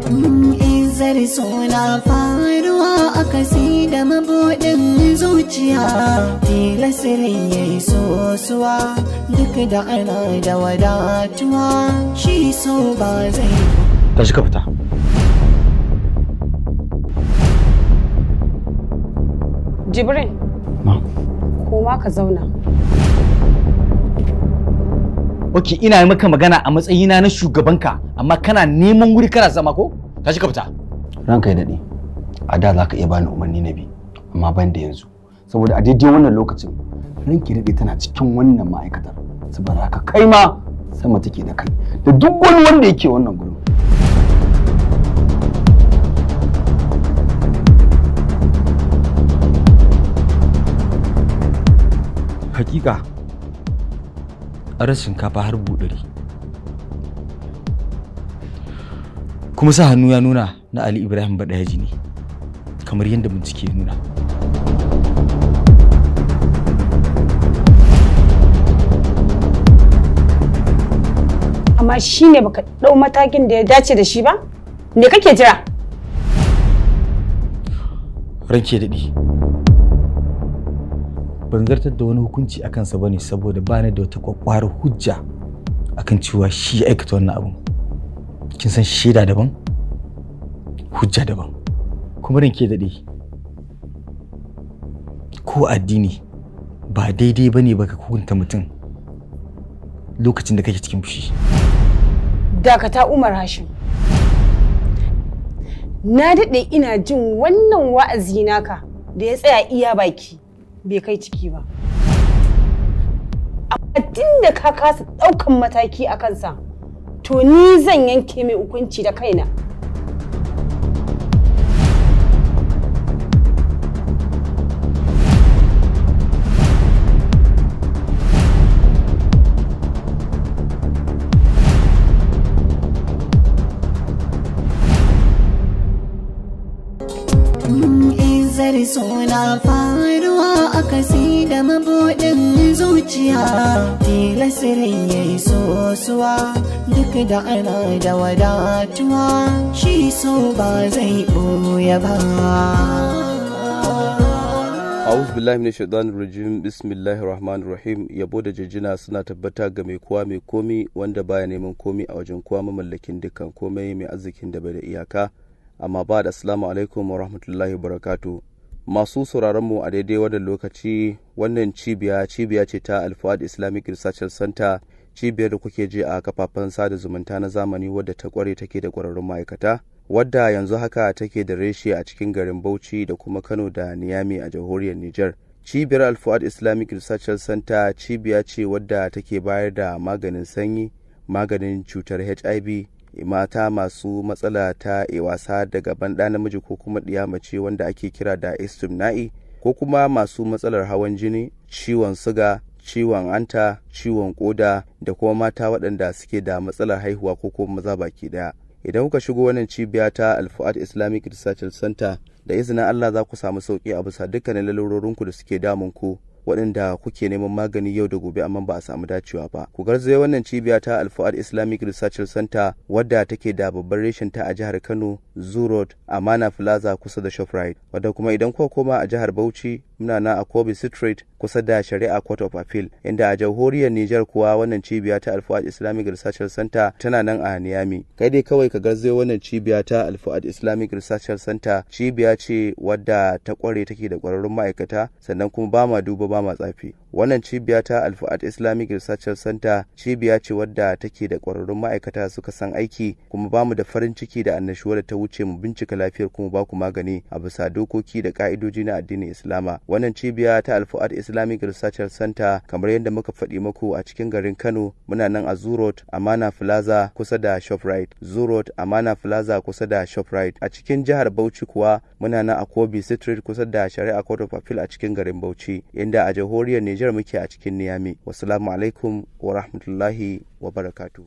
Izar suna faruwa a kasi da mabuɗin zuciya, tilasirin ya yi sosuwa duk da ana da wadatuwa, shi so ba zai. Tashi ka fita. Jibrin, koma ka zauna. Ok, ina maka magana a matsayina na shugabanka, amma kana neman wuri kana zama ko? Tashi ka fita. Ranka ya daɗe, a da za ka iya bani umarni na bi, amma ban da yanzu. Saboda a daidai wannan lokacin, ranki daɗe tana cikin wannan ma'aikatar. Saboda haka kai ma sama take da kai, da duk wani wanda yake wannan gurin. Hakika arar shinkafa har buɗari, kuma sa hannu ya nuna na Ali Ibrahim Badayaji ne, kamar yadda bincike ya nuna. Amma shi ne baka ɗau matakin da ya dace da shi ba? Me kake jira? Ranke daɗi, ban zartar da wani hukunci a kansa bane saboda ba ni da wata kwakwarar hujja akan cewa shi ya aikata wannan abun. Kin san shaida daban, hujja daban. Kuma ranke daɗi, ko addini ba daidai bane baka hukunta mutum lokacin da kake cikin fushi. Dakata Umar Hashim. Na daɗe ina jin wannan wa'azi naka da ya tsaya iya baki bai kai ciki ba. Amma tun da ka kasa ɗaukan mataki a kansa, to ni zan yanke mai hukunci da kaina. Izar suna faruwa a kasi da mabuɗin zuciya, tilasirin ya yi sosuwa duk da ana da wadatuwa, shi so ba zai ɓoye ba. A'udhu billahi minash shaitanir rajim. Bismillahir rahmanir rahim. Yabo da jijjina suna tabbata ga mai kowa mai komi, wanda baya neman komi a wajen kowa, mamallakin dukkan komai, mai arzikin da bai da iyaka. Amma ba da assalamu alaikum wa rahmatullahi wa barakatuh. Masu sauraron mu a daidai wannan lokaci, wannan cibiya ce ta Al-Fuad Islamic Research Center, cibiyar da kuke ji a kafafen sada zumunta na zamani, wadda ta kware take da kwararrun ma'aikata, wadda yanzu haka take da reshe a cikin garin Bauchi da kuma Kano da Niyami a jamhuriyar Niger. Cibiyar Al-Fuad Islamic Research Center cibiya ce wadda take bayar da maganin sanyi, maganin cutar HIV, mata masu matsala ta wasa daga banda namiji ko kuma ɗiya mace wanda ake kira da istimna'i, ko kuma masu matsalar hawan jini, ciwon suga, ciwon anta, ciwon koda, da kuma mata waɗanda suke da matsalar haihuwa ko kuma maza baki daya. Idan kuka shigo wannan cibiya ta Al-Fuad Islamic Research Center, da izinin Allah za ku samu sauki a bisa dukkanin lalurorinku da suke damun ku, waɗanda kuke neman magani yau da gobe amma ba a samu dacewa ba. Ku garzaya wannan cibiya ta Al-Fuad Islamic Research Center, wadda take da babban reshen ta a jihar Kano, Zoo Road, Amana Plaza kusa da Shoprite. Wadda kuma idan kuka koma a jihar Bauchi, muna na a Kobe Street kusa da Shari'a Court of Appeal. Inda a jamhuriyar Niger kuwa wannan cibiya ta Al-Fuad Islamic Research Center tana nan a Niyami. Kai dai kawai ka garzaya wannan cibiya ta Al-Fuad Islamic Research Center. Cibiya ce wadda ta kware take da kwararrun ma'aikata, sannan kuma ba ma duba ba ma tsafi. Wannan cibiya ta Al-Fuad Islamic Research Center cibiya ce wadda take da kwararrun ma'aikata suka san aiki, kuma ba mu da farin ciki da annashuwa da ta wuce mu bincika lafiyar kuma ba ku magani a bisa dokoki da ka'idoji na addinin Islama. Wannan cibiya ta Al-Fuad Islamic Research Center, kamar yadda muka faɗi muku, a cikin garin Kano, muna nan a Zoo Road, Amana Plaza kusa da Shoprite. Zoo Road, Amana Plaza kusa da Shoprite. A cikin jihar Bauchi kuwa muna nan a Kobe Street kusa da Shari'a Court of Appeal a cikin garin Bauchi. Inda a jamhuriyar Niger muke a cikin Niyami. Wassalamu alaikum wa rahmatullahi wa barakatuh.